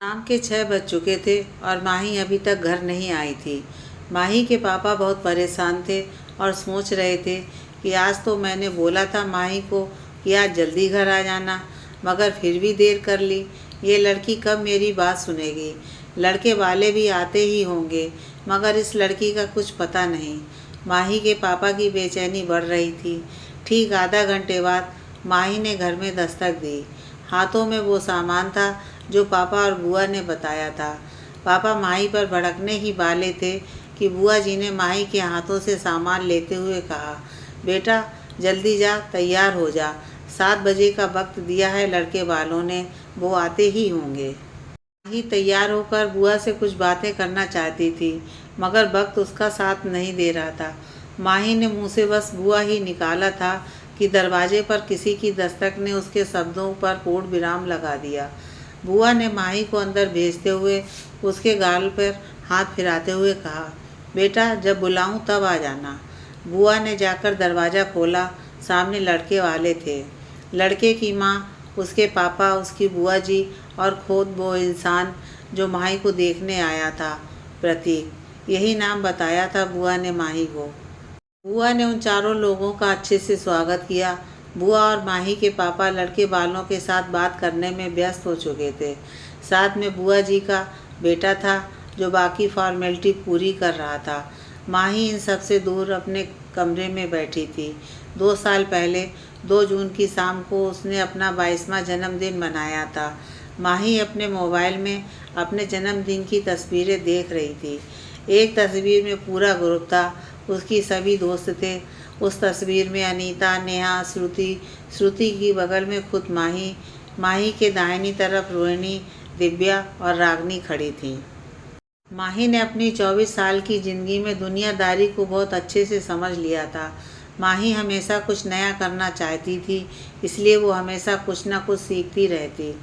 शाम के 6 बज चुके थे और माही अभी तक घर नहीं आई थी। माही के पापा बहुत परेशान थे और सोच रहे थे कि आज तो मैंने बोला था माही को कि आज जल्दी घर आ जाना, मगर फिर भी देर कर ली। ये लड़की कब मेरी बात सुनेगी। लड़के वाले भी आते ही होंगे, मगर इस लड़की का कुछ पता नहीं। माही के पापा की बेचैनी बढ़ रही थी। ठीक आधा घंटे बाद माही ने घर में दस्तक दी। हाथों में वो सामान था जो पापा और बुआ ने बताया था। पापा माही पर भड़कने ही वाले थे कि बुआ जी ने माही के हाथों से सामान लेते हुए कहा, बेटा जल्दी जा, तैयार हो जा। 7 बजे का वक्त दिया है लड़के वालों ने, वो आते ही होंगे। माही तैयार होकर बुआ से कुछ बातें करना चाहती थी, मगर वक्त उसका साथ नहीं दे रहा था। माही ने मुंह से बस बुआ ही निकाला था कि दरवाजे पर किसी की दस्तक ने उसके शब्दों पर पूर्ण विराम लगा दिया। बुआ ने माही को अंदर भेजते हुए उसके गाल पर हाथ फिराते हुए कहा, बेटा जब बुलाऊं तब आ जाना। बुआ ने जाकर दरवाज़ा खोला। सामने लड़के वाले थे। लड़के की माँ, उसके पापा, उसकी बुआ जी और खुद वो इंसान जो माही को देखने आया था, प्रतीक। यही नाम बताया था बुआ ने माही को। बुआ ने उन चारों लोगों का अच्छे से स्वागत किया। बुआ और माही के पापा लड़के वालों के साथ बात करने में व्यस्त हो चुके थे। साथ में बुआ जी का बेटा था जो बाकी फॉर्मेलिटी पूरी कर रहा था। माही इन सबसे दूर अपने कमरे में बैठी थी। 2 साल पहले 2 जून की शाम को उसने अपना 22वां जन्मदिन मनाया था। माही अपने मोबाइल में अपने जन्मदिन की तस्वीरें देख रही थी। एक तस्वीर में पूरा ग्रुप था, उसकी सभी दोस्त थे। उस तस्वीर में अनीता, नेहा, श्रुति की बगल में खुद माही, माही के दाहिनी तरफ रोहिणी, दिव्या और रागनी खड़ी थी। माही ने अपनी 24 साल की ज़िंदगी में दुनियादारी को बहुत अच्छे से समझ लिया था। माही हमेशा कुछ नया करना चाहती थी, इसलिए वो हमेशा कुछ ना कुछ सीखती रहती।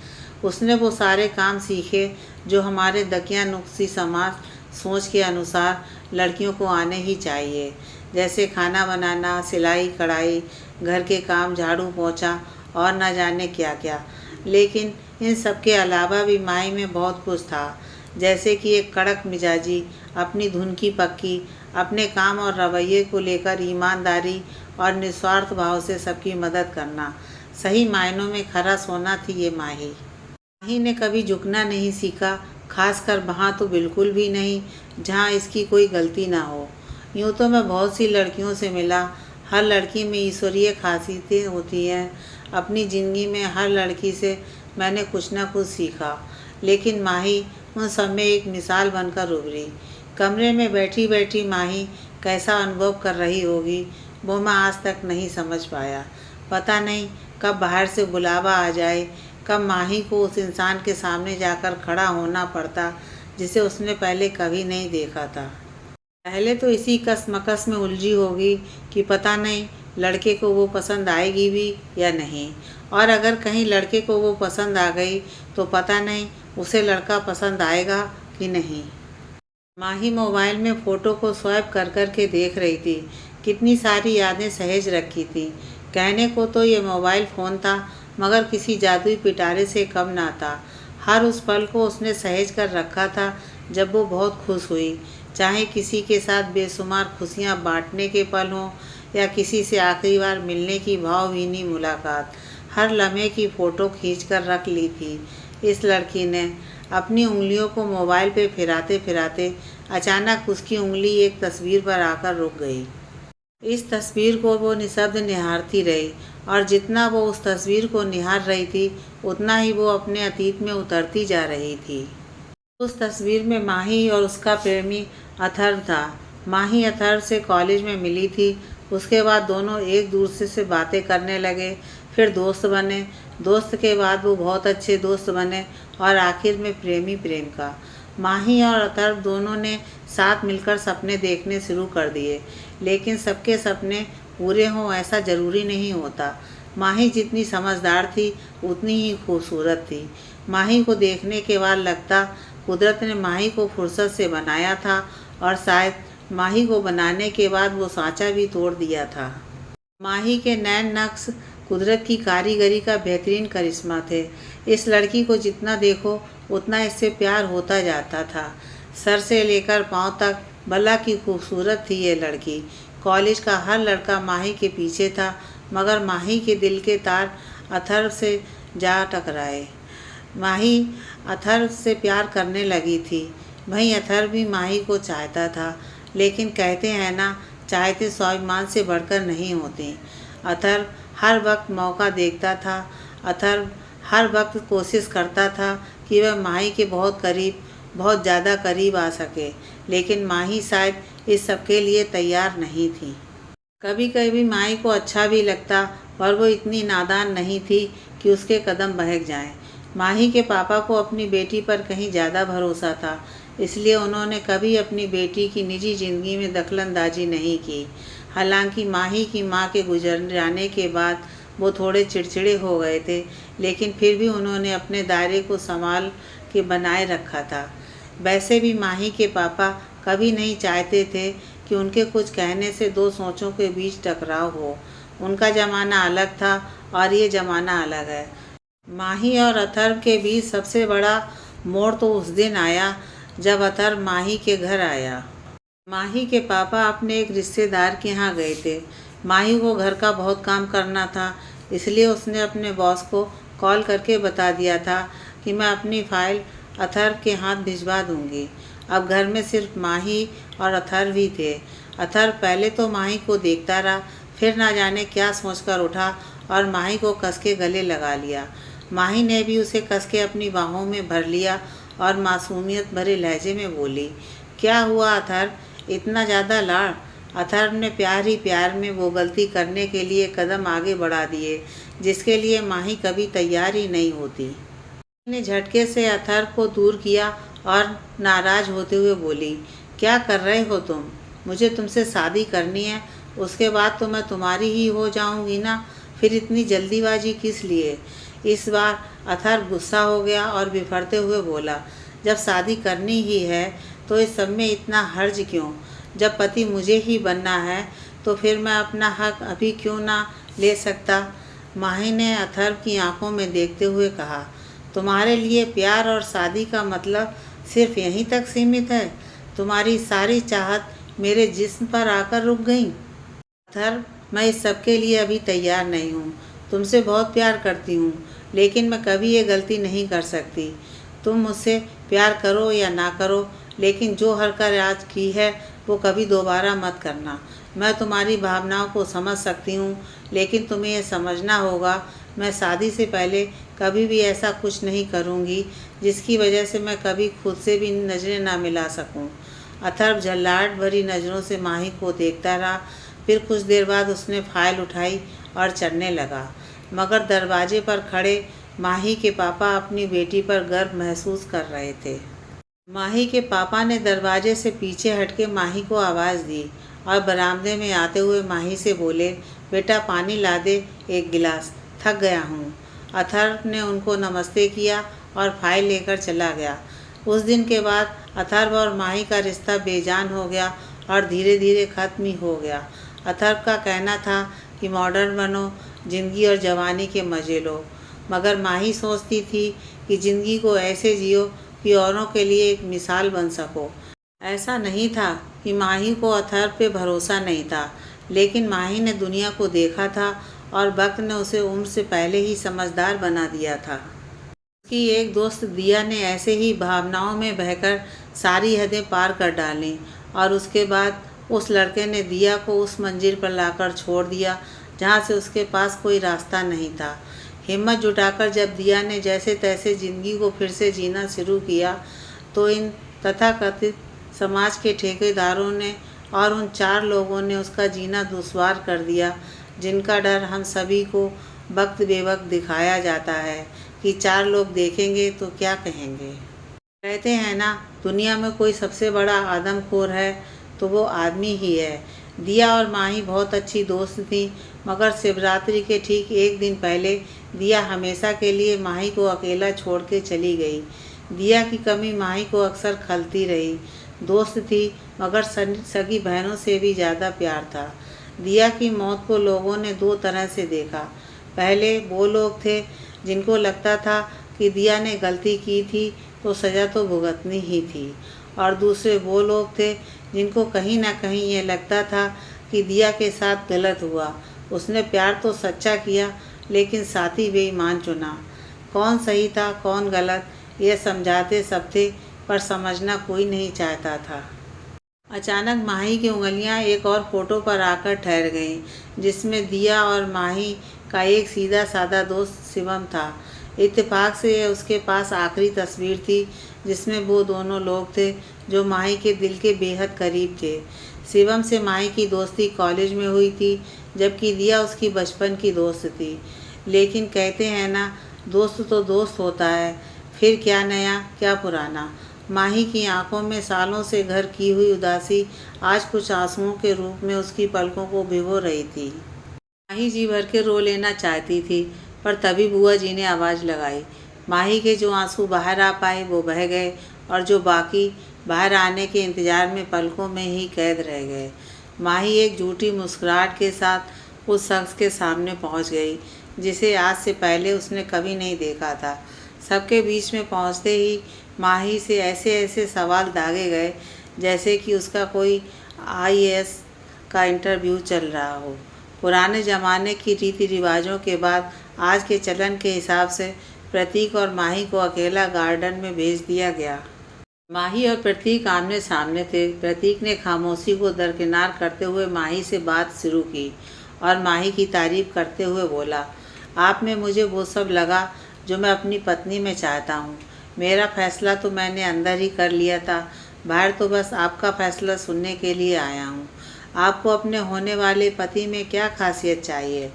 उसने वो सारे काम सीखे जो हमारे दकियानुसी समाज सोच के अनुसार लड़कियों को आने ही चाहिए, जैसे खाना बनाना, सिलाई कढ़ाई, घर के काम, झाड़ू पोंछा और न जाने क्या क्या। लेकिन इन सब के अलावा भी माही में बहुत कुछ था, जैसे कि एक कड़क मिजाजी, अपनी धुन की पक्की, अपने काम और रवैये को लेकर ईमानदारी और निस्वार्थ भाव से सबकी मदद करना। सही मायनों में खरा सोना थी ये माही। माही ने कभी झुकना नहीं सीखा, खासकर वहाँ तो बिल्कुल भी नहीं जहाँ इसकी कोई गलती ना हो। यूँ तो मैं बहुत सी लड़कियों से मिला, हर लड़की में ईश्वरीय खासियतें होती हैं। अपनी ज़िंदगी में हर लड़की से मैंने कुछ ना कुछ सीखा, लेकिन माही उन सब में एक मिसाल बनकर उभरी। कमरे में बैठी बैठी माही कैसा अनुभव कर रही होगी, वो मैं आज तक नहीं समझ पाया। पता नहीं कब बाहर से बुलावा आ जाए, कब माही को उस इंसान के सामने जाकर खड़ा होना पड़ता जिसे उसने पहले कभी नहीं देखा था। पहले तो इसी कसमकस में उलझी होगी कि पता नहीं लड़के को वो पसंद आएगी भी या नहीं, और अगर कहीं लड़के को वो पसंद आ गई तो पता नहीं उसे लड़का पसंद आएगा कि नहीं। माही मोबाइल में फ़ोटो को स्वैप कर कर के देख रही थी। कितनी सारी यादें सहेज रखी थी। कहने को तो ये मोबाइल फ़ोन था, मगर किसी जादुई पिटारे से कम ना था। हर उस पल को उसने सहेज कर रखा था जब वो बहुत खुश हुई, चाहे किसी के साथ बेशुमार खुशियाँ बांटने के पल हों या किसी से आखिरी बार मिलने की भावभीनी मुलाकात। हर लम्हे की फ़ोटो खींच कर रख ली थी इस लड़की ने। अपनी उंगलियों को मोबाइल पे फिराते फिराते अचानक उसकी उंगली एक तस्वीर पर आकर रुक गई। इस तस्वीर को वो निःशब्द निहारती रही, और जितना वो उस तस्वीर को निहार रही थी उतना ही वो अपने अतीत में उतरती जा रही थी। उस तस्वीर में माही और उसका प्रेमी अथर्व था। माही अथर्व से कॉलेज में मिली थी। उसके बाद दोनों एक दूसरे से बातें करने लगे, फिर दोस्त बने। दोस्त के बाद वो बहुत अच्छे दोस्त बने और आखिर में प्रेमी प्रेम का। माही और अथर्व दोनों ने साथ मिलकर सपने देखने शुरू कर दिए, लेकिन सबके सपने पूरे हों ऐसा ज़रूरी नहीं होता। माही जितनी समझदार थी उतनी ही खूबसूरत थी। माही को देखने के बाद लगता कुदरत ने माही को फुर्सत से बनाया था, और शायद माही को बनाने के बाद वो सांचा भी तोड़ दिया था। माही के नैन नक्श कुदरत की कारीगरी का बेहतरीन करिश्मा थे। इस लड़की को जितना देखो उतना इससे प्यार होता जाता था। सर से लेकर पाँव तक भला की खूबसूरत थी ये लड़की। कॉलेज का हर लड़का माही के पीछे था, मगर माही के दिल के तार अथर्व से जा टकराए। माही अथर्व से प्यार करने लगी थी। वहीं अथर्व भी माही को चाहता था, लेकिन कहते हैं ना, चाहते स्वाभिमान से बढ़कर नहीं होते। अथर्व हर वक्त मौका देखता था। अथर्व हर वक्त कोशिश करता था कि वह माही के बहुत करीब, बहुत ज़्यादा करीब आ सके, लेकिन माही शायद इस सब के लिए तैयार नहीं थी। कभी कभी माही को अच्छा भी लगता, पर वो इतनी नादान नहीं थी कि उसके कदम बहक जाएं। माही के पापा को अपनी बेटी पर कहीं ज़्यादा भरोसा था, इसलिए उन्होंने कभी अपनी बेटी की निजी ज़िंदगी में दखलंदाजी नहीं की। हालांकि माही की मां के गुजर जाने के बाद वो थोड़े चिड़चिड़े हो गए थे, लेकिन फिर भी उन्होंने अपने दायरे को संभाल के बनाए रखा था। वैसे भी माही के पापा कभी नहीं चाहते थे कि उनके कुछ कहने से दो सोचों के बीच टकराव हो। उनका ज़माना अलग था और ये ज़माना अलग है। माही और अथर्व के बीच सबसे बड़ा मोड़ तो उस दिन आया जब अथर्व माही के घर आया। माही के पापा अपने एक रिश्तेदार के यहाँ गए थे। माही को घर का बहुत काम करना था, इसलिए उसने अपने बॉस को कॉल करके बता दिया था कि मैं अपनी फ़ाइल अथर्व के हाथ भिजवा दूंगी। अब घर में सिर्फ माही और अथर्व ही थे। अथर्व पहले तो माही को देखता रहा, फिर ना जाने क्या सोचकर उठा और माही को कस के गले लगा लिया। माही ने भी उसे कस के अपनी बाहों में भर लिया और मासूमियत भरे लहजे में बोली, क्या हुआ अथर्व, इतना ज़्यादा लाड़? अथर्व ने प्यार ही प्यार में वो गलती करने के लिए कदम आगे बढ़ा दिए जिसके लिए माही कभी तैयार ही नहीं होती। ने झटके से अथर्व को दूर किया और नाराज होते हुए बोली, क्या कर रहे हो तुम? मुझे तुमसे शादी करनी है, उसके बाद तो मैं तुम्हारी ही हो जाऊंगी ना, फिर इतनी जल्दीबाजी किस लिए? इस बार अथर्व गुस्सा हो गया और बिफरते हुए बोला, जब शादी करनी ही है तो इस सब में इतना हर्ज क्यों? जब पति मुझे ही बनना है तो फिर मैं अपना हक अभी क्यों ना ले सकता? माही ने अथर्व की आंखों में देखते हुए कहा, तुम्हारे लिए प्यार और शादी का मतलब सिर्फ यहीं तक सीमित है? तुम्हारी सारी चाहत मेरे जिस्म पर आकर रुक गई? अथर्व, मैं इस सब के लिए अभी तैयार नहीं हूँ। तुमसे बहुत प्यार करती हूँ, लेकिन मैं कभी ये गलती नहीं कर सकती। तुम मुझसे प्यार करो या ना करो, लेकिन जो हरकत आज की है वो कभी दोबारा मत करना। मैं तुम्हारी भावनाओं को समझ सकती हूँ, लेकिन तुम्हें यह समझना होगा, मैं शादी से पहले कभी भी ऐसा कुछ नहीं करूँगी जिसकी वजह से मैं कभी खुद से भी नज़रें ना मिला सकूँ। अथर्व झल्लाहट भरी नज़रों से माही को देखता रहा। फिर कुछ देर बाद उसने फाइल उठाई और चलने लगा, मगर दरवाजे पर खड़े माही के पापा अपनी बेटी पर गर्व महसूस कर रहे थे। माही के पापा ने दरवाजे से पीछे हटके माही को आवाज़ दी और बरामदे में आते हुए माही से बोले, बेटा पानी ला दे एक गिलास, थक गया हूँ। अथर्व ने उनको नमस्ते किया और फाइल लेकर चला गया। उस दिन के बाद अथर्व और माही का रिश्ता बेजान हो गया और धीरे धीरे ख़त्म ही हो गया। अथर्व का कहना था कि मॉडर्न बनो, ज़िंदगी और जवानी के मज़े लो, मगर माही सोचती थी कि ज़िंदगी को ऐसे जियो कि औरों के लिए एक मिसाल बन सको। ऐसा नहीं था कि माही को अथर्व पे भरोसा नहीं था, लेकिन माही ने दुनिया को देखा था और वक्त ने उसे उम्र से पहले ही समझदार बना दिया था। उसकी एक दोस्त दिया ने ऐसे ही भावनाओं में बहकर सारी हदें पार कर डालीं और उसके बाद उस लड़के ने दिया को उस मंजिल पर लाकर छोड़ दिया जहाँ से उसके पास कोई रास्ता नहीं था। हिम्मत जुटाकर जब दिया ने जैसे तैसे ज़िंदगी को फिर से जीना शुरू किया, तो इन तथाकथित समाज के ठेकेदारों ने और उन 4 लोगों ने उसका जीना दुश्वार कर दिया, जिनका डर हम सभी को वक्त बेवक्त दिखाया जाता है कि 4 लोग देखेंगे तो क्या कहेंगे। कहते हैं ना, दुनिया में कोई सबसे बड़ा आदमखोर है तो वो आदमी ही है। दिया और माही बहुत अच्छी दोस्त थी, मगर शिवरात्रि के ठीक एक दिन पहले दिया हमेशा के लिए माही को अकेला छोड़ के चली गई। दिया की कमी माही को अक्सर खलती रही। दोस्त थी, मगर सगी बहनों से भी ज़्यादा प्यार था। दिया की मौत को लोगों ने 2 तरह से देखा। पहले वो लोग थे जिनको लगता था कि दिया ने गलती की थी तो सज़ा तो भुगतनी ही थी, और दूसरे वो लोग थे जिनको कहीं ना कहीं ये लगता था कि दिया के साथ गलत हुआ। उसने प्यार तो सच्चा किया लेकिन साथी बेईमान चुना। कौन सही था कौन गलत ये समझाते सब थे, पर समझना कोई नहीं चाहता था। अचानक माही की उंगलियां एक और फोटो पर आकर ठहर गईं, जिसमें दिया और माही का एक सीधा साधा दोस्त शिवम था। इत्तेफाक से यह उसके पास आखिरी तस्वीर थी जिसमें वो दोनों लोग थे जो माही के दिल के बेहद करीब थे। शिवम से माही की दोस्ती कॉलेज में हुई थी, जबकि दिया उसकी बचपन की दोस्त थी। लेकिन कहते हैं ना, दोस्त तो दोस्त होता है, फिर क्या नया क्या पुराना। माही की आंखों में सालों से घर की हुई उदासी आज कुछ आंसुओं के रूप में उसकी पलकों को भिगो रही थी। माही जी भर के रो लेना चाहती थी, पर तभी बुआ जी ने आवाज़ लगाई। माही के जो आंसू बाहर आ पाए वो बह गए, और जो बाकी बाहर आने के इंतज़ार में पलकों में ही कैद रह गए। माही एक झूठी मुस्कुराहट के साथ उस शख्स के सामने पहुंच गई जिसे आज से पहले उसने कभी नहीं देखा था। सबके बीच में पहुंचते ही माही से ऐसे ऐसे सवाल दागे गए जैसे कि उसका कोई आईएएस का इंटरव्यू चल रहा हो। पुराने ज़माने की रीति रिवाजों के बाद आज के चलन के हिसाब से प्रतीक और माही को अकेला गार्डन में भेज दिया गया। माही और प्रतीक आमने सामने थे। प्रतीक ने खामोशी को दरकिनार करते हुए माही से बात शुरू की और माही की तारीफ करते हुए बोला, आप में मुझे वो सब लगा जो मैं अपनी पत्नी में चाहता हूँ। मेरा फैसला तो मैंने अंदर ही कर लिया था, बाहर तो बस आपका फैसला सुनने के लिए आया हूँ। आपको अपने होने वाले पति में क्या खासियत चाहिए?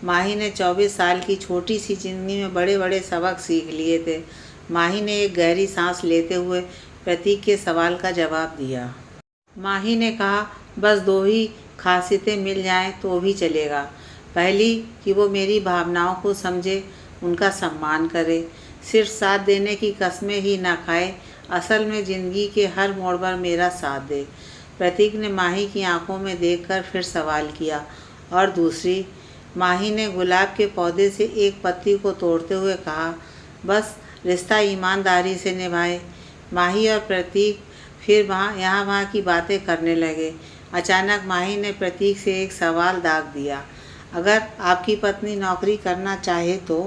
माही ने 24 साल की छोटी सी जिंदगी में बड़े बड़े सबक सीख लिए थे। माही ने एक गहरी सांस लेते हुए प्रतीक के सवाल का जवाब दिया। माही ने कहा, बस दो ही खासियतें मिल जाएं तो भी चलेगा। पहली कि वो मेरी भावनाओं को समझे, उनका सम्मान करे, सिर्फ साथ देने की कस्में ही ना खाए, असल में ज़िंदगी के हर मोड़ पर मेरा साथ दे। प्रतीक ने माही की आंखों में देखकर फिर सवाल किया, और दूसरी? माही ने गुलाब के पौधे से एक पत्ती को तोड़ते हुए कहा, बस रिश्ता ईमानदारी से निभाए। माही और प्रतीक फिर वहाँ की बातें करने लगे। अचानक माही ने प्रतीक से एक सवाल दाग दिया, अगर आपकी पत्नी नौकरी करना चाहे तो?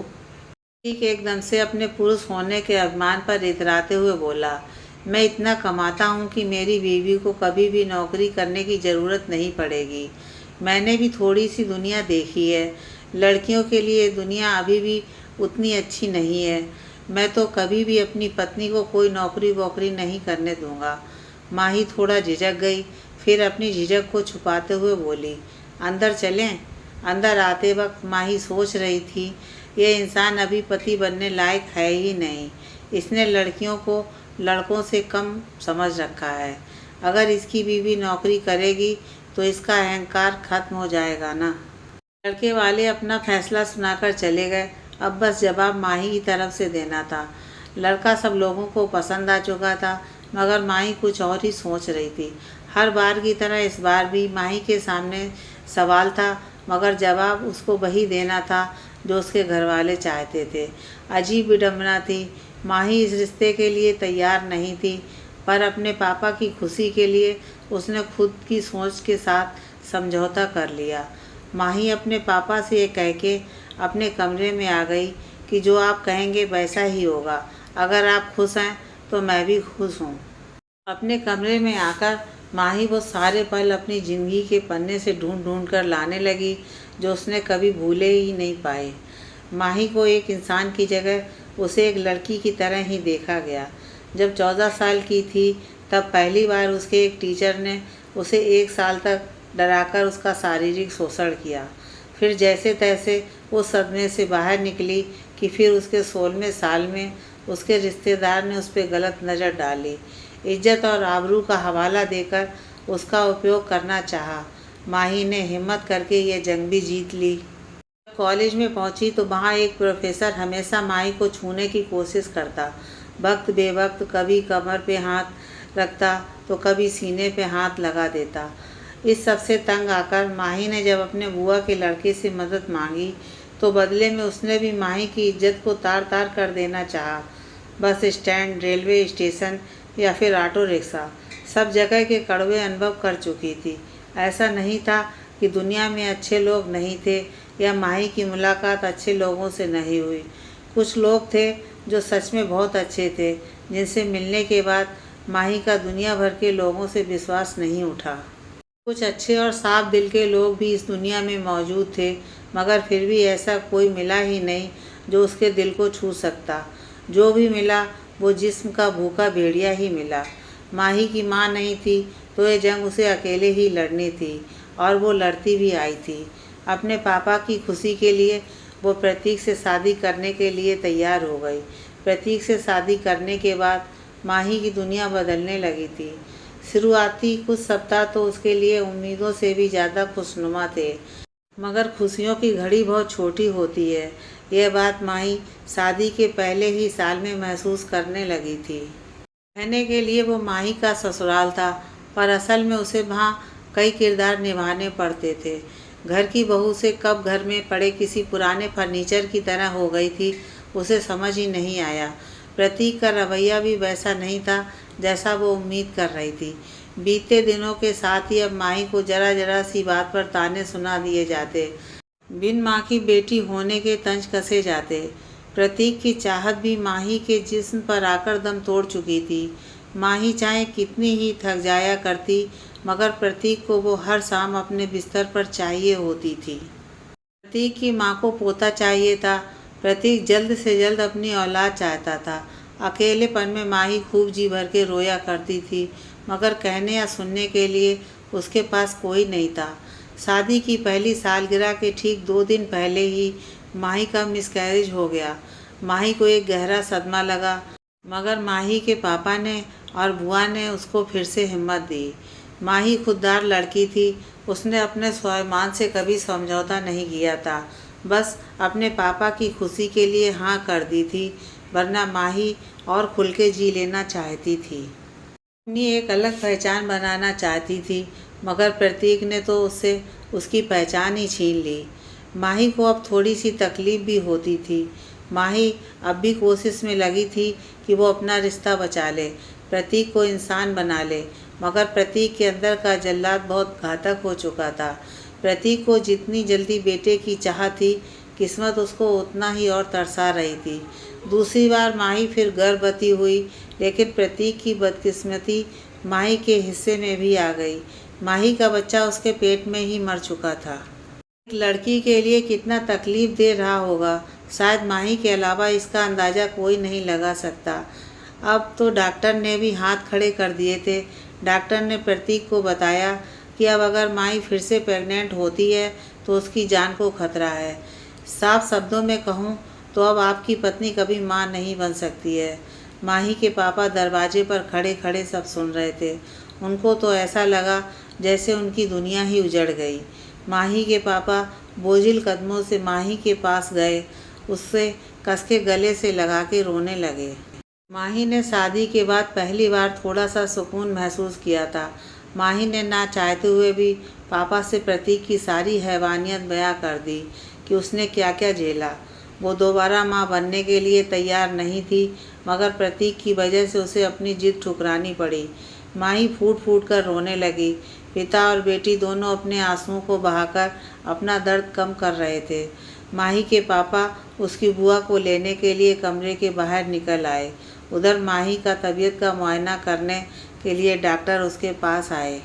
प्रतीक एकदम से अपने पुरुष होने के अभिमान पर इतराते हुए बोला, मैं इतना कमाता हूँ कि मेरी बीवी को कभी भी नौकरी करने की ज़रूरत नहीं पड़ेगी। मैंने भी थोड़ी सी दुनिया देखी है, लड़कियों के लिए दुनिया अभी भी उतनी अच्छी नहीं है। मैं तो कभी भी अपनी पत्नी को कोई नौकरी वोकरी नहीं करने दूंगा। माही थोड़ा झिझक गई, फिर अपनी झिझक को छुपाते हुए बोली, अंदर चलें? अंदर आते वक्त माही सोच रही थी, ये इंसान अभी पति बनने लायक है ही नहीं। इसने लड़कियों को लड़कों से कम समझ रखा है। अगर इसकी बीवी नौकरी करेगी तो इसका अहंकार खत्म हो जाएगा ना। लड़के वाले अपना फैसला सुनाकर चले गए। अब बस जवाब माही की तरफ से देना था। लड़का सब लोगों को पसंद आ चुका था, मगर माही कुछ और ही सोच रही थी। हर बार की तरह इस बार भी माही के सामने सवाल था, मगर जवाब उसको वही देना था जो उसके घर वाले चाहते थे। अजीब विडंबना थी। माही इस रिश्ते के लिए तैयार नहीं थी, पर अपने पापा की खुशी के लिए उसने खुद की सोच के साथ समझौता कर लिया। माही अपने पापा से ये कह के अपने कमरे में आ गई कि जो आप कहेंगे वैसा ही होगा। अगर आप खुश हैं तो मैं भी खुश हूँ। अपने कमरे में आकर माही वो सारे पल अपनी ज़िंदगी के पन्ने से ढूंढ ढूंढ कर लाने लगी जो उसने कभी भूले ही नहीं पाए। माही को एक इंसान की जगह उसे एक लड़की की तरह ही देखा गया। जब 14 साल की थी तब पहली बार उसके एक टीचर ने उसे 1 साल तक डराकर उसका शारीरिक शोषण किया। फिर जैसे तैसे उस सदमे से बाहर निकली कि फिर उसके 16वें साल में उसके रिश्तेदार ने उस पर गलत नज़र डाली। इज्जत और आबरू का हवाला देकर उसका उपयोग करना चाहा। माही ने हिम्मत करके ये जंग भी जीत ली। कॉलेज में पहुंची तो वहाँ एक प्रोफेसर हमेशा माही को छूने की कोशिश करता। वक्त बेवक्त कभी कमर पे हाथ रखता तो कभी सीने पे हाथ लगा देता। इस सब से तंग आकर माही ने जब अपने बुआ के लड़के से मदद मांगी तो बदले में उसने भी माही की इज्जत को तार तार कर देना चाहा। बस स्टैंड, रेलवे स्टेशन या फिर ऑटो रिक्शा, सब जगह के कड़वे अनुभव कर चुकी थी। ऐसा नहीं था कि दुनिया में अच्छे लोग नहीं थे या माही की मुलाकात अच्छे लोगों से नहीं हुई। कुछ लोग थे जो सच में बहुत अच्छे थे, जिनसे मिलने के बाद माही का दुनिया भर के लोगों से विश्वास नहीं उठा। कुछ अच्छे और साफ दिल के लोग भी इस दुनिया में मौजूद थे, मगर फिर भी ऐसा कोई मिला ही नहीं जो उसके दिल को छू सकता। जो भी मिला वो जिस्म का भूखा भेड़िया ही मिला। माही की माँ नहीं थी तो ये जंग उसे अकेले ही लड़नी थी, और वो लड़ती भी आई थी। अपने पापा की खुशी के लिए वो प्रतीक से शादी करने के लिए तैयार हो गई। प्रतीक से शादी करने के बाद माही की दुनिया बदलने लगी थी। शुरुआती कुछ सप्ताह तो उसके लिए उम्मीदों से भी ज़्यादा खुशनुमा थे, मगर खुशियों की घड़ी बहुत छोटी होती है। यह बात माही शादी के पहले ही साल में महसूस करने लगी थी। रहने के लिए वो माही का ससुराल था, पर असल में उसे वहाँ कई किरदार निभाने पड़ते थे। घर की बहू से कब घर में पड़े किसी पुराने फर्नीचर की तरह हो गई थी, उसे समझ ही नहीं आया। प्रतीक का रवैया भी वैसा नहीं था जैसा वो उम्मीद कर रही थी। बीते दिनों के साथ ही अब माही को जरा जरा सी बात पर ताने सुना दिए जाते, बिन माँ की बेटी होने के तंज कसे जाते। प्रतीक की चाहत भी माही के जिस्म पर आकर दम तोड़ चुकी थी। माही चाहे कितनी ही थक जाया करती, मगर प्रतीक को वो हर शाम अपने बिस्तर पर चाहिए होती थी। प्रतीक की माँ को पोता चाहिए था। प्रतीक जल्द से जल्द अपनी औलाद चाहता था। अकेलेपन में माही खूब जी भर के रोया करती थी, मगर कहने या सुनने के लिए उसके पास कोई नहीं था। शादी की पहली सालगिरह के ठीक 2 दिन पहले ही माही का मिसकैरेज हो गया। माही को एक गहरा सदमा लगा, मगर माही के पापा ने और बुआ ने उसको फिर से हिम्मत दी। माही खुददार लड़की थी, उसने अपने स्वाभिमान से कभी समझौता नहीं किया था। बस अपने पापा की खुशी के लिए हाँ कर दी थी, वरना माही और खुल के जी लेना चाहती थी। अपनी एक अलग पहचान बनाना चाहती थी, मगर प्रतीक ने तो उससे उसकी पहचान ही छीन ली। माही को अब थोड़ी सी तकलीफ भी होती थी। माही अब भी कोशिश में लगी थी कि वो अपना रिश्ता बचा ले, प्रतीक को इंसान बना ले, मगर प्रतीक के अंदर का जल्लाद बहुत घातक हो चुका था। प्रतीक को जितनी जल्दी बेटे की चाह थी, किस्मत उसको उतना ही और तरसा रही थी। दूसरी बार माही फिर गर्भवती हुई, लेकिन प्रतीक की बदकिस्मती माही के हिस्से में भी आ गई। माही का बच्चा उसके पेट में ही मर चुका था। एक लड़की के लिए कितना तकलीफ दे रहा होगा, शायद माही के अलावा इसका अंदाज़ा कोई नहीं लगा सकता। अब तो डॉक्टर ने भी हाथ खड़े कर दिए थे। डॉक्टर ने प्रतीक को बताया कि अब अगर माही फिर से प्रेग्नेंट होती है तो उसकी जान को खतरा है। साफ शब्दों में कहूँ तो अब आपकी पत्नी कभी माँ नहीं बन सकती है। माही के पापा दरवाजे पर खड़े खड़े सब सुन रहे थे। उनको तो ऐसा लगा जैसे उनकी दुनिया ही उजड़ गई। माही के पापा बोझिल कदमों से माही के पास गए, उससे कस के गले से लगा के रोने लगे। माही ने शादी के बाद पहली बार थोड़ा सा सुकून महसूस किया था। माही ने ना चाहते हुए भी पापा से प्रतीक की सारी हैवानियत बयां कर दी कि उसने क्या क्या झेला। वो दोबारा माँ बनने के लिए तैयार नहीं थी, मगर प्रतीक की वजह से उसे अपनी जिद ठुकरानी पड़ी। माही फूट फूट कर रोने लगी। पिता और बेटी दोनों अपने आंसुओं को बहाकर अपना दर्द कम कर रहे थे। माही के पापा उसकी बुआ को लेने के लिए कमरे के बाहर निकल आए। उधर माही का तबीयत का मुआयना करने के लिए डॉक्टर उसके पास आए।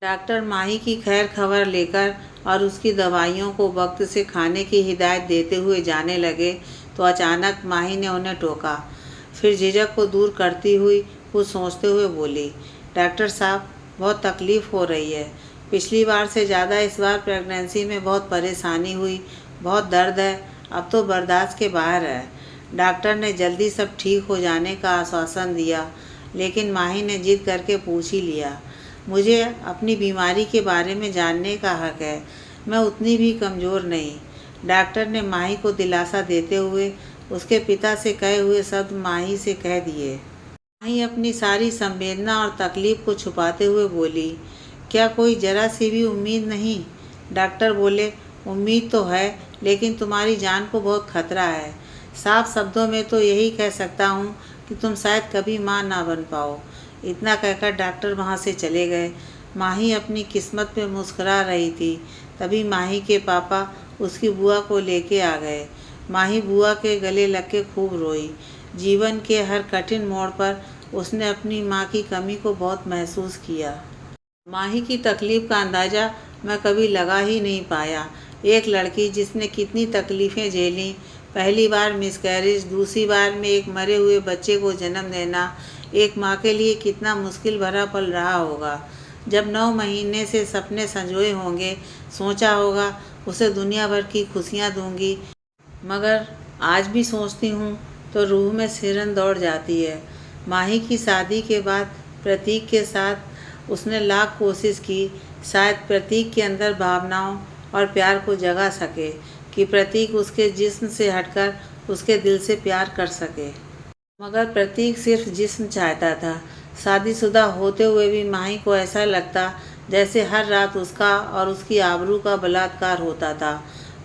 डॉक्टर माही की खैर खबर लेकर और उसकी दवाइयों को वक्त से खाने की हिदायत देते हुए जाने लगे तो अचानक माही ने उन्हें टोका। फिर झिझक को दूर करती हुई कुछ सोचते हुए बोली, डॉक्टर साहब, बहुत तकलीफ़ हो रही है। पिछली बार से ज़्यादा इस बार प्रेगनेंसी में बहुत परेशानी हुई, बहुत दर्द है, अब तो बर्दाश्त के बाहर है। डॉक्टर ने जल्दी सब ठीक हो जाने का आश्वासन दिया, लेकिन माही ने जिद करके पूछ ही लिया, मुझे अपनी बीमारी के बारे में जानने का हक है, मैं उतनी भी कमज़ोर नहीं। डॉक्टर ने माही को दिलासा देते हुए उसके पिता से कहे हुए शब्द माही से कह दिए। माही अपनी सारी संवेदना और तकलीफ़ को छुपाते हुए बोली, क्या कोई ज़रा सी भी उम्मीद नहीं? डॉक्टर बोले, उम्मीद तो है, लेकिन तुम्हारी जान को बहुत खतरा है। साफ शब्दों में तो यही कह सकता हूँ कि तुम शायद कभी माँ ना बन पाओ। इतना कहकर डॉक्टर वहाँ से चले गए। माही अपनी किस्मत पे मुस्कुरा रही थी। तभी माही के पापा उसकी बुआ को लेके आ गए। माही बुआ के गले लग के खूब रोई। जीवन के हर कठिन मोड़ पर उसने अपनी माँ की कमी को बहुत महसूस किया। माही की तकलीफ़ का अंदाज़ा मैं कभी लगा ही नहीं पाया। एक लड़की जिसने कितनी तकलीफ़ें झेलीं, पहली बार मिसकैरेज, दूसरी बार में एक मरे हुए बच्चे को जन्म देना, एक माँ के लिए कितना मुश्किल भरा पल रहा होगा। जब 9 महीने से सपने संजोए होंगे, सोचा होगा उसे दुनिया भर की खुशियाँ दूंगी, मगर आज भी सोचती हूँ तो रूह में सिरन दौड़ जाती है। माही की शादी के बाद प्रतीक के साथ उसने लाख कोशिश की, शायद प्रतीक के अंदर भावनाओं और प्यार को जगा सके, कि प्रतीक उसके जिस्म से हटकर उसके दिल से प्यार कर सके। मगर प्रतीक सिर्फ जिस्म चाहता था। शादीशुदा होते हुए भी माही को ऐसा लगता जैसे हर रात उसका और उसकी आबरू का बलात्कार होता था।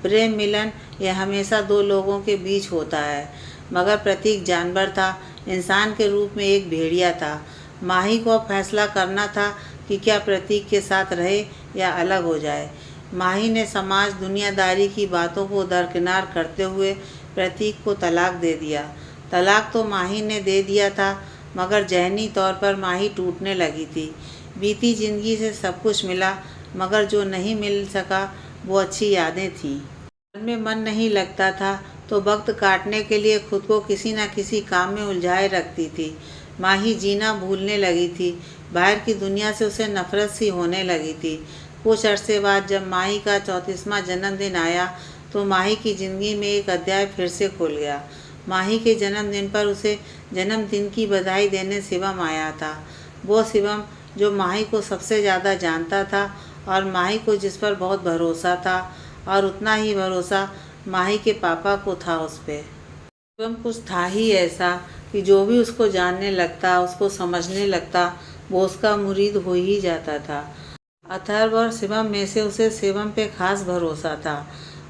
प्रेम मिलन यह हमेशा दो लोगों के बीच होता है, मगर प्रतीक जानवर था, इंसान के रूप में एक भेड़िया था। माही को अब फैसला करना था कि क्या प्रतीक के साथ रहे या अलग हो जाए। माही ने समाज दुनियादारी की बातों को दरकिनार करते हुए प्रतीक को तलाक दे दिया। तलाक तो माही ने दे दिया था, मगर ज़हनी तौर पर माही टूटने लगी थी। बीती ज़िंदगी से सब कुछ मिला, मगर जो नहीं मिल सका वो अच्छी यादें थीं। घर में मन नहीं लगता था तो वक्त काटने के लिए खुद को किसी न किसी काम में उलझाए रखती थी। माही जीना भूलने लगी थी। बाहर की दुनिया से उसे नफरत सी होने लगी थी। कुछ अरसे बाद जब माही का 34वां जन्मदिन आया तो माही की ज़िंदगी में एक अध्याय फिर से खुल गया। माही के जन्मदिन पर उसे जन्मदिन की बधाई देने शिवम आया था। वो शिवम जो माही को सबसे ज़्यादा जानता था और माही को जिस पर बहुत भरोसा था, और उतना ही भरोसा माही के पापा को था उस पर। शिवम कुछ था ही ऐसा कि जो भी उसको जानने लगता, उसको समझने लगता, वो उसका मुरीद हो ही जाता था। अथर्व और शिवम में से उसे शिवम पे खास भरोसा था।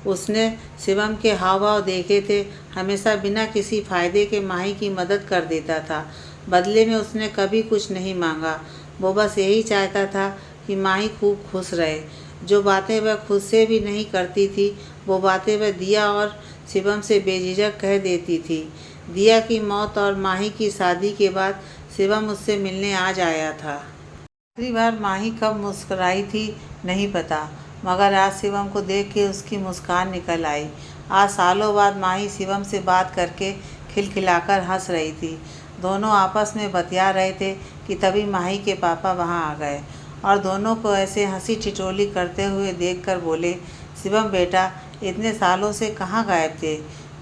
उसने शिवम के हाव भाव देखे थे, हमेशा बिना किसी फ़ायदे के माही की मदद कर देता था। बदले में उसने कभी कुछ नहीं मांगा। वो बस यही चाहता था कि माही खूब खुश रहे। जो बातें वह खुद से भी नहीं करती थी, वो बातें वह दिया और शिवम से बेझिझक कह देती थी। दिया की मौत और माही की शादी के बाद शिवम उससे मिलने आज आया था। आखिरी बार माही कब मुस्कुराई थी नहीं पता, मगर आज शिवम को देख के उसकी मुस्कान निकल आई। आज सालों बाद माही शिवम से बात करके खिलखिलाकर हंस रही थी। दोनों आपस में बतिया रहे थे कि तभी माही के पापा वहां आ गए और दोनों को ऐसे हंसी ठिठोली करते हुए देखकर बोले, शिवम बेटा, इतने सालों से कहाँ गायब थे?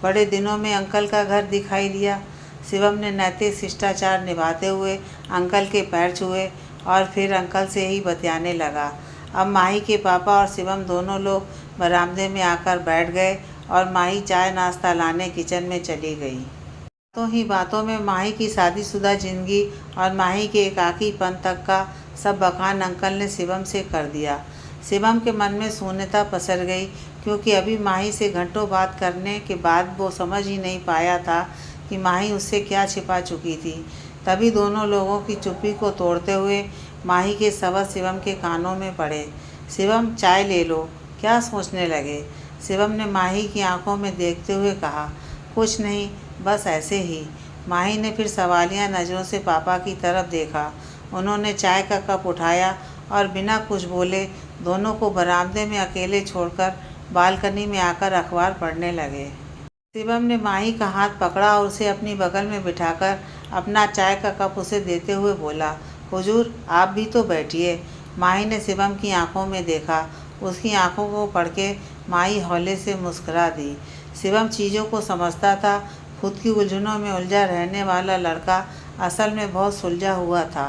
बड़े दिनों में अंकल का घर दिखाई दिया। शिवम ने नैतिक शिष्टाचार निभाते हुए अंकल के पैर छुए और फिर अंकल से ही बतियाने लगा। अब माही के पापा और शिवम दोनों लोग बरामदे में आकर बैठ गए और माही चाय नाश्ता लाने किचन में चली गई। तो ही बातों में माही की शादीशुदा जिंदगी और माही के एकाकीपन तक का सब बखान अंकल ने शिवम से कर दिया। शिवम के मन में शून्यता पसर गई, क्योंकि अभी माही से घंटों बात करने के बाद वो समझ ही नहीं पाया था कि माही उससे क्या छिपा चुकी थी। तभी दोनों लोगों की चुप्पी को तोड़ते हुए माही के शब्द शिवम के कानों में पड़े, शिवम चाय ले लो, क्या सोचने लगे? शिवम ने माही की आंखों में देखते हुए कहा, कुछ नहीं, बस ऐसे ही। माही ने फिर सवालिया नज़रों से पापा की तरफ देखा। उन्होंने चाय का कप उठाया और बिना कुछ बोले दोनों को बरामदे में अकेले छोड़कर बालकनी में आकर अखबार पढ़ने लगे। शिवम ने माही का हाथ पकड़ा और उसे अपनी बगल में बिठाकर अपना चाय का कप उसे देते हुए बोला, हुजूर आप भी तो बैठिए। माही ने शिवम की आंखों में देखा। उसकी आंखों को पढ़ के माही हौले से मुस्कुरा दी। शिवम चीज़ों को समझता था। खुद की उलझनों में उलझा रहने वाला लड़का असल में बहुत सुलझा हुआ था।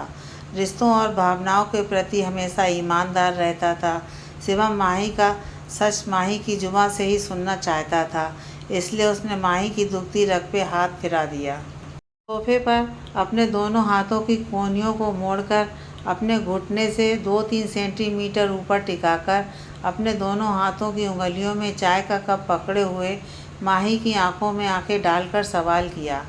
रिश्तों और भावनाओं के प्रति हमेशा ईमानदार रहता था। शिवम माही का सच माही की जुबान से ही सुनना चाहता था, इसलिए उसने माही की दुखती रग पे हाथ फिरा दिया। सोफे पर अपने दोनों हाथों की कोहनियों को मोड़कर अपने घुटने से 2-3 सेंटीमीटर ऊपर टिकाकर अपने दोनों हाथों की उंगलियों में चाय का कप पकड़े हुए माही की आंखों में आंखें डालकर सवाल किया,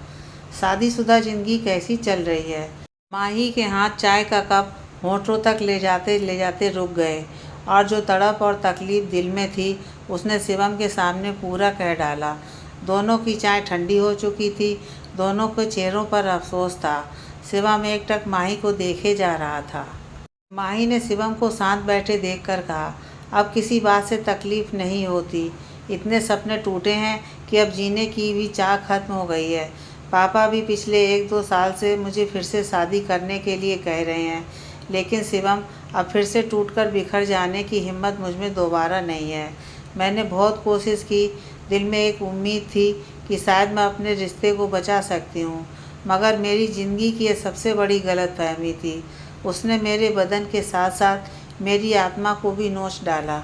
शादीशुदा ज़िंदगी कैसी चल रही है? माही के हाथ चाय का कप होठों तक ले जाते रुक गए और जो तड़प और तकलीफ़ दिल में थी उसने शिवम के सामने पूरा कह डाला। दोनों की चाय ठंडी हो चुकी थी, दोनों के चेहरों पर अफसोस था। शिवम एकटक माही को देखे जा रहा था। माही ने शिवम को शांत बैठे देखकर कहा, अब किसी बात से तकलीफ़ नहीं होती। इतने सपने टूटे हैं कि अब जीने की भी चाह खत्म हो गई है। पापा भी पिछले 1-2 साल से मुझे फिर से शादी करने के लिए कह रहे हैं, लेकिन शिवम अब फिर से टूटकर बिखर जाने की हिम्मत मुझ में दोबारा नहीं है। मैंने बहुत कोशिश की, दिल में एक उम्मीद थी कि शायद मैं अपने रिश्ते को बचा सकती हूँ, मगर मेरी ज़िंदगी की ये सबसे बड़ी गलतफहमी थी। उसने मेरे बदन के साथ साथ मेरी आत्मा को भी नोच डाला।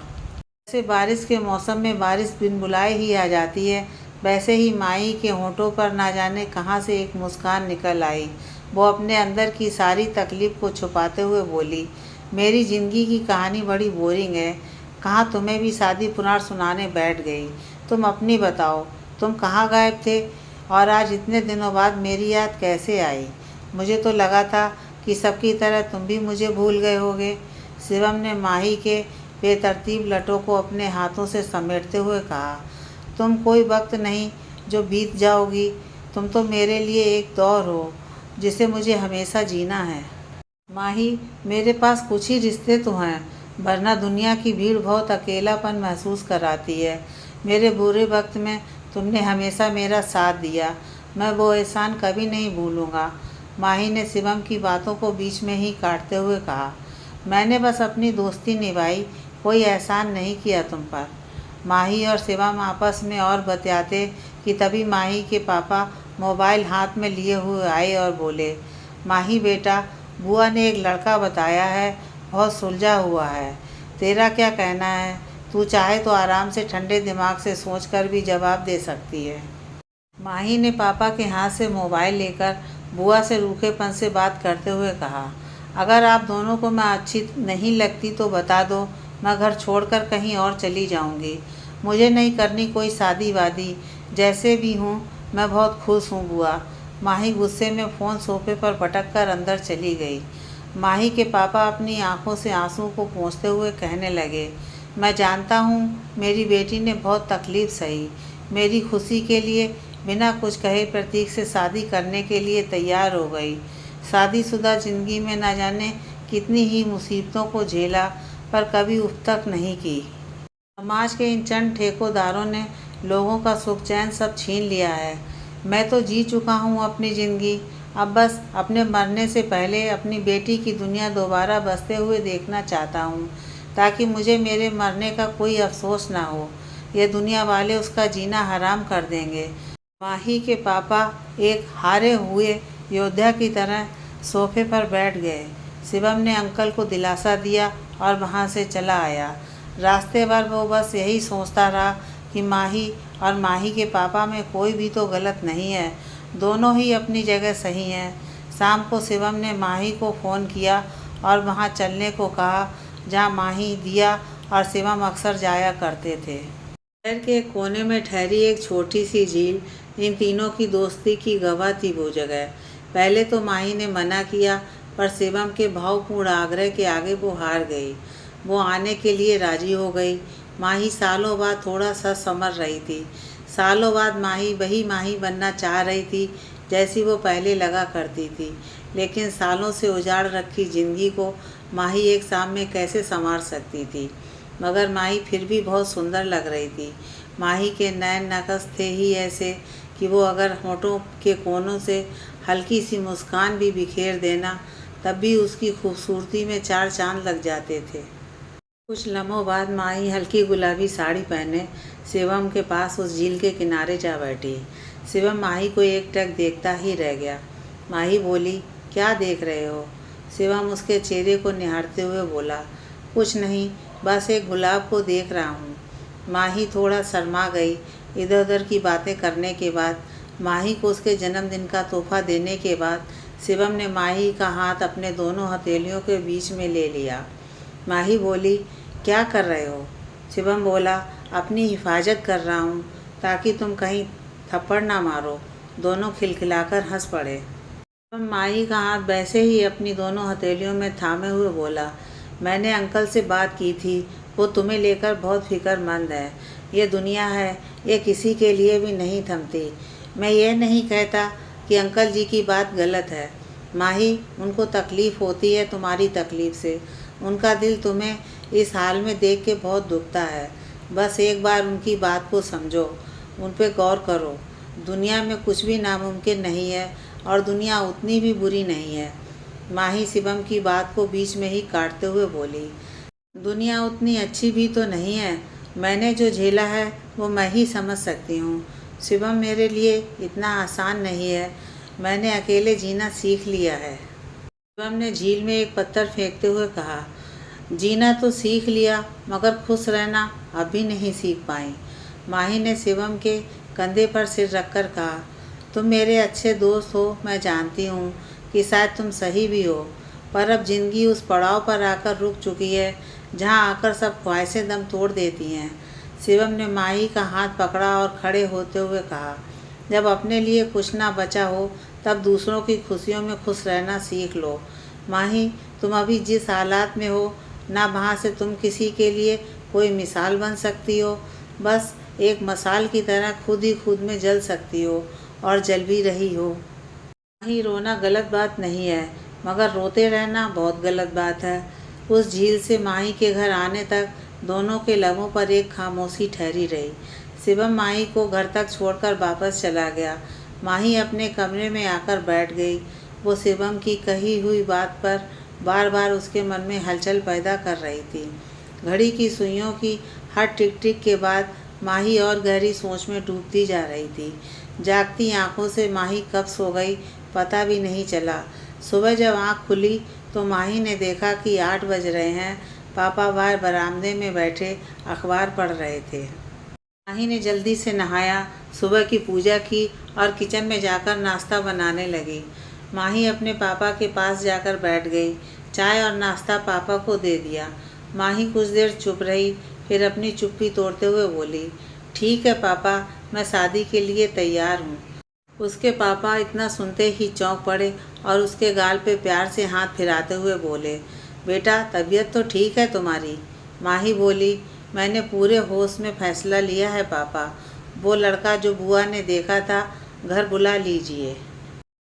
जैसे बारिश के मौसम में बारिश बिन बुलाए ही आ जाती है, वैसे ही माही के होठों पर ना जाने कहाँ से एक मुस्कान निकल आई। वो अपने अंदर की सारी तकलीफ़ को छुपाते हुए बोली, मेरी ज़िंदगी की कहानी बड़ी बोरिंग है। कहाँ तुम्हें भी शादी पुराण सुनाने बैठ गई। तुम अपनी बताओ, तुम कहाँ गायब थे और आज इतने दिनों बाद मेरी याद कैसे आई? मुझे तो लगा था कि सबकी तरह तुम भी मुझे भूल गए होगे। शिवम ने माही के बेतरतीब लटों को अपने हाथों से समेटते हुए कहा, तुम कोई वक्त नहीं जो बीत जाओगी, तुम तो मेरे लिए एक दौर हो जिसे मुझे हमेशा जीना है। माही, मेरे पास कुछ ही रिश्ते तो हैं, वरना दुनिया की भीड़ बहुत अकेलापन महसूस कराती है। मेरे बुरे वक्त में तुमने हमेशा मेरा साथ दिया, मैं वो एहसान कभी नहीं भूलूँगा। माही ने शिवम की बातों को बीच में ही काटते हुए कहा, मैंने बस अपनी दोस्ती निभाई, कोई एहसान नहीं किया तुम पर। माही और शिवम आपस में और बतियाते कि तभी माही के पापा मोबाइल हाथ में लिए हुए आए और बोले, माही बेटा, बुआ ने एक लड़का बताया है, बहुत सुलझा हुआ है। तेरा क्या कहना है? तू चाहे तो आराम से ठंडे दिमाग से सोच कर भी जवाब दे सकती है। माही ने पापा के हाथ से मोबाइल लेकर बुआ से रूखेपन से बात करते हुए कहा, अगर आप दोनों को मैं अच्छी नहीं लगती तो बता दो, मैं घर छोड़कर कहीं और चली जाऊंगी। मुझे नहीं करनी कोई शादी वादी, जैसे भी हूँ मैं बहुत खुश हूँ बुआ। माही गुस्से में फ़ोन सोफे पर पटक कर अंदर चली गई। माही के पापा अपनी आंखों से आंसू को पोंछते हुए कहने लगे, मैं जानता हूँ मेरी बेटी ने बहुत तकलीफ़ सही, मेरी खुशी के लिए बिना कुछ कहे प्रतीक से शादी करने के लिए तैयार हो गई। शादीशुदा ज़िंदगी में न जाने कितनी ही मुसीबतों को झेला, पर कभी उफ तक नहीं की। समाज के इन चंद ठेकेदारों ने लोगों का सुख चैन सब छीन लिया है। मैं तो जी चुका हूँ अपनी ज़िंदगी, अब बस अपने मरने से पहले अपनी बेटी की दुनिया दोबारा बसते हुए देखना चाहता हूँ, ताकि मुझे मेरे मरने का कोई अफसोस ना हो। ये दुनिया वाले उसका जीना हराम कर देंगे। माही के पापा एक हारे हुए योद्धा की तरह सोफे पर बैठ गए। शिवम ने अंकल को दिलासा दिया और वहाँ से चला आया। रास्ते भर वो बस यही सोचता रहा कि माही और माही के पापा में कोई भी तो गलत नहीं है, दोनों ही अपनी जगह सही हैं। शाम को शिवम ने माही को फ़ोन किया और वहाँ चलने को कहा जहाँ माही, दिया और शिवम अक्सर जाया करते थे। शहर के एक कोने में ठहरी एक छोटी सी झील इन तीनों की दोस्ती की गवाह थी वो जगह। पहले तो माही ने मना किया, पर शिवम के भावपूर्ण आग्रह के आगे वो हार गई। वो आने के लिए राजी हो गई। माही सालों बाद थोड़ा सा संवर रही थी। सालों बाद माही वही माही बनना चाह रही थी जैसी वो पहले लगा करती थी। लेकिन सालों से उजाड़ रखी जिंदगी को माही एक शाम में कैसे संवार सकती थी? मगर माही फिर भी बहुत सुंदर लग रही थी। माही के नैन नक्श थे ही ऐसे कि वो अगर होठों के कोनों से हल्की सी मुस्कान भी बिखेर देना, तब भी उसकी खूबसूरती में 4 चांद लग जाते थे। कुछ लम्हों बाद माही हल्की गुलाबी साड़ी पहने शिवम के पास उस झील के किनारे जा बैठी। शिवम माही को एकटक देखता ही रह गया। माही बोली, क्या देख रहे हो? शिवम उसके चेहरे को निहारते हुए बोला, कुछ नहीं, बस एक गुलाब को देख रहा हूँ। माही थोड़ा शर्मा गई। इधर उधर की बातें करने के बाद, माही को उसके जन्मदिन का तोहफा देने के बाद शिवम ने माही का हाथ अपने दोनों हथेलियों के बीच में ले लिया। माही बोली, क्या कर रहे हो? शिवम बोला, अपनी हिफाजत कर रहा हूँ ताकि तुम कहीं थप्पड़ ना मारो। दोनों खिलखिलाकर हंस पड़े। शिवम माही का हाथ वैसे ही अपनी दोनों हथेलियों में थामे हुए बोला, मैंने अंकल से बात की थी, वो तुम्हें लेकर बहुत फिक्रमंद है। ये दुनिया है, ये किसी के लिए भी नहीं थमती। मैं ये नहीं कहता कि अंकल जी की बात गलत है। माही, उनको तकलीफ़ होती है तुम्हारी तकलीफ़ से। उनका दिल तुम्हें इस हाल में देख के बहुत दुखता है। बस एक बार उनकी बात को समझो, उन पर गौर करो। दुनिया में कुछ भी नामुमकिन नहीं है और दुनिया उतनी भी बुरी नहीं है। माही शिवम की बात को बीच में ही काटते हुए बोली, दुनिया उतनी अच्छी भी तो नहीं है। मैंने जो झेला है वो मैं ही समझ सकती हूँ। शिवम, मेरे लिए इतना आसान नहीं है। मैंने अकेले जीना सीख लिया है। शिवम ने झील में एक पत्थर फेंकते हुए कहा, जीना तो सीख लिया मगर खुश रहना अभी नहीं सीख पाई। माही ने शिवम के कंधे पर सिर रखकर कहा, तुम मेरे अच्छे दोस्त हो, मैं जानती हूँ कि शायद तुम सही भी हो, पर अब ज़िंदगी उस पड़ाव पर आकर रुक चुकी है जहाँ आकर सब ख्वाहिशें दम तोड़ देती हैं। शिवम ने माही का हाथ पकड़ा और खड़े होते हुए कहा, जब अपने लिए कुछ ना बचा हो तब दूसरों की खुशियों में खुश रहना सीख लो। माही, तुम अभी जिस हालात में हो ना, वहाँ से तुम किसी के लिए कोई मिसाल बन सकती हो। बस एक मसाल की तरह खुद ही खुद में जल सकती हो और जल भी रही हो। माही, रोना गलत बात नहीं है, मगर रोते रहना बहुत गलत बात है। उस झील से माही के घर आने तक दोनों के लबों पर एक खामोशी ठहरी रही। शिवम माही को घर तक छोड़कर वापस चला गया। माही अपने कमरे में आकर बैठ गई। वो शिवम की कही हुई बात पर बार बार उसके मन में हलचल पैदा कर रही थी। घड़ी की सुइयों की हर टिक टिक के बाद माही और गहरी सोच में डूबती जा रही थी। जागती आंखों से माही कब सो गई पता भी नहीं चला। सुबह जब आंख खुली तो माही ने देखा कि 8 बज रहे हैं। पापा बाहर बरामदे में बैठे अखबार पढ़ रहे थे। माही ने जल्दी से नहाया, सुबह की पूजा की और किचन में जाकर नाश्ता बनाने लगी। माही अपने पापा के पास जाकर बैठ गई। चाय और नाश्ता पापा को दे दिया। माही कुछ देर चुप रही, फिर अपनी चुप्पी तोड़ते हुए बोली, ठीक है पापा, मैं शादी के लिए तैयार हूँ। उसके पापा इतना सुनते ही चौंक पड़े और उसके गाल पे प्यार से हाथ फिराते हुए बोले, बेटा, तबीयत तो ठीक है तुम्हारी? माही बोली, मैंने पूरे होश में फैसला लिया है पापा। वो लड़का जो बुआ ने देखा था, घर बुला लीजिए।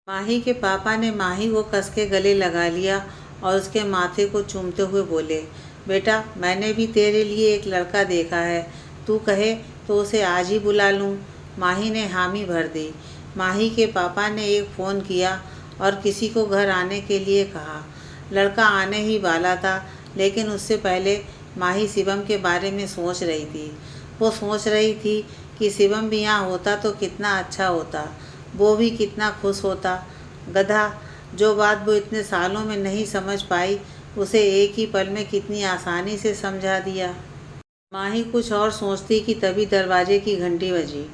माही के पापा ने माही को कस के गले लगा लिया और उसके माथे को चूमते हुए बोले, बेटा, मैंने भी तेरे लिए एक लड़का देखा है, तू कहे तो उसे आज ही बुला लूँ। माही ने हामी भर दी। माही के पापा ने एक फ़ोन किया और किसी को घर आने के लिए कहा। लड़का आने ही वाला था, लेकिन उससे पहले माही शिवम के बारे में सोच रही थी। वो सोच रही थी कि शिवम भी यहाँ होता तो कितना अच्छा होता, वो भी कितना खुश होता। गधा, जो बात वो इतने सालों में नहीं समझ पाई, उसे एक ही पल में कितनी आसानी से समझा दिया। माही कुछ और सोचती कि तभी दरवाजे की घंटी बजी।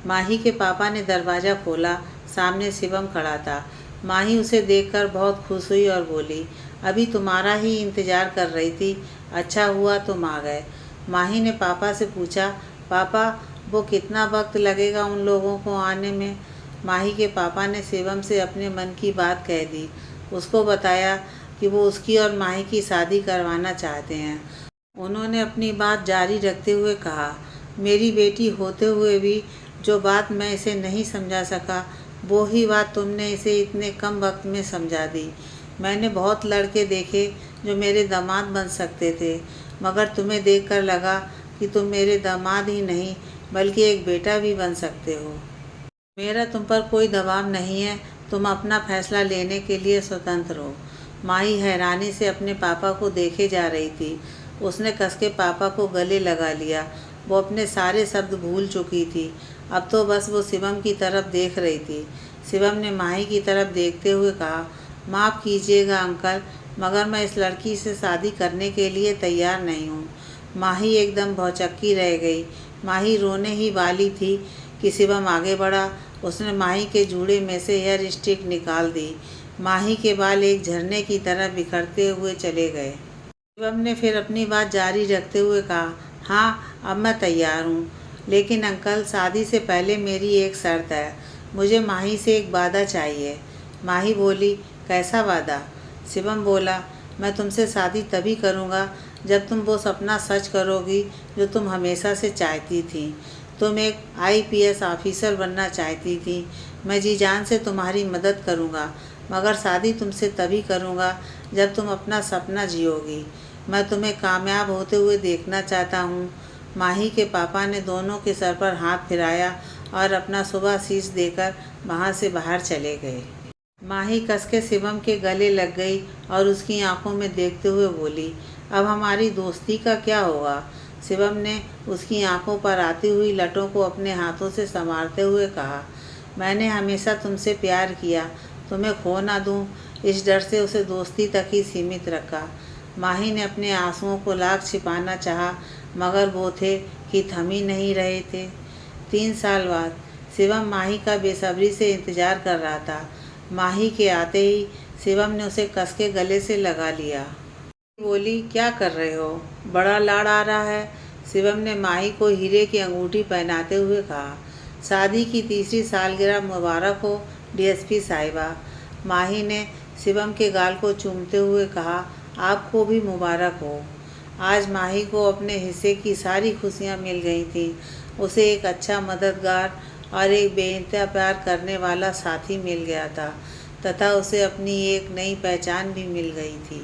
माही के पापा ने दरवाज़ा खोला। सामने शिवम खड़ा था। माही उसे देखकर बहुत खुश हुई और बोली, अभी तुम्हारा ही इंतज़ार कर रही थी, अच्छा हुआ तुम आ गए। माही ने पापा से पूछा, पापा, वो कितना वक्त लगेगा उन लोगों को आने में? माही के पापा ने शिवम से अपने मन की बात कह दी। उसको बताया कि वो उसकी और माही की शादी करवाना चाहते हैं। उन्होंने अपनी बात जारी रखते हुए कहा, मेरी बेटी होते हुए भी जो बात मैं इसे नहीं समझा सका, वो ही बात तुमने इसे इतने कम वक्त में समझा दी। मैंने बहुत लड़के देखे जो मेरे दामाद बन सकते थे, मगर तुम्हें देखकर लगा कि तुम मेरे दामाद ही नहीं बल्कि एक बेटा भी बन सकते हो। मेरा तुम पर कोई दबाव नहीं है, तुम अपना फैसला लेने के लिए स्वतंत्र हो। माही हैरानी से अपने पापा को देखे जा रही थी। उसने कस के पापा को गले लगा लिया। वो अपने सारे शब्द भूल चुकी थी। अब तो बस वो शिवम की तरफ देख रही थी। शिवम ने माही की तरफ देखते हुए कहा, माफ़ कीजिएगा अंकल, मगर मैं इस लड़की से शादी करने के लिए तैयार नहीं हूँ। माही एकदम भौचक्की रह गई। माही रोने ही वाली थी कि शिवम आगे बढ़ा। उसने माही के जूड़े में से हेयर स्टिक निकाल दी। माही के बाल एक झरने की तरह बिखरते हुए चले गए। शिवम ने फिर अपनी बात जारी रखते हुए कहा, हाँ अब मैं तैयार हूँ, लेकिन अंकल शादी से पहले मेरी एक शर्त है, मुझे माही से एक वादा चाहिए। माही बोली, कैसा वादा? शिवम बोला, मैं तुमसे शादी तभी करूँगा जब तुम वो सपना सच करोगी जो तुम हमेशा से चाहती थी। तुम एक IPS ऑफिसर बनना चाहती थी। मैं जी जान से तुम्हारी मदद करूँगा, मगर शादी तुमसे तभी करूँगा जब तुम अपना सपना जियोगी। मैं तुम्हें कामयाब होते हुए देखना चाहता हूँ। माही के पापा ने दोनों के सर पर हाथ फिराया और अपना शुभाशीष देकर वहाँ से बाहर चले गए। माही कस के शिवम के गले लग गई और उसकी आंखों में देखते हुए बोली, अब हमारी दोस्ती का क्या होगा? शिवम ने उसकी आंखों पर आती हुई लटों को अपने हाथों से संवारते हुए कहा, मैंने हमेशा तुमसे प्यार किया, तुम्हें खो ना दूं, इस डर से उसे दोस्ती तक ही सीमित रखा। माही ने अपने आंसुओं को लाख छिपाना चाहा, मगर वो थे कि थम ही नहीं रहे थे। 3 साल बाद शिवम माही का बेसब्री से इंतजार कर रहा था। माही के आते ही शिवम ने उसे कस के गले से लगा लिया। बोली, क्या कर रहे हो? बड़ा लाड़ आ रहा है। शिवम ने माही को हीरे की अंगूठी पहनाते हुए कहा, शादी की 3री सालगिरह मुबारक हो DSP साहिबा। माही ने शिवम के गाल को चूमते हुए कहा, आपको भी मुबारक हो। आज माही को अपने हिस्से की सारी खुशियाँ मिल गई थीं। उसे एक अच्छा मददगार और एक बेइंतहा प्यार करने वाला साथी मिल गया था तथा उसे अपनी एक नई पहचान भी मिल गई थी।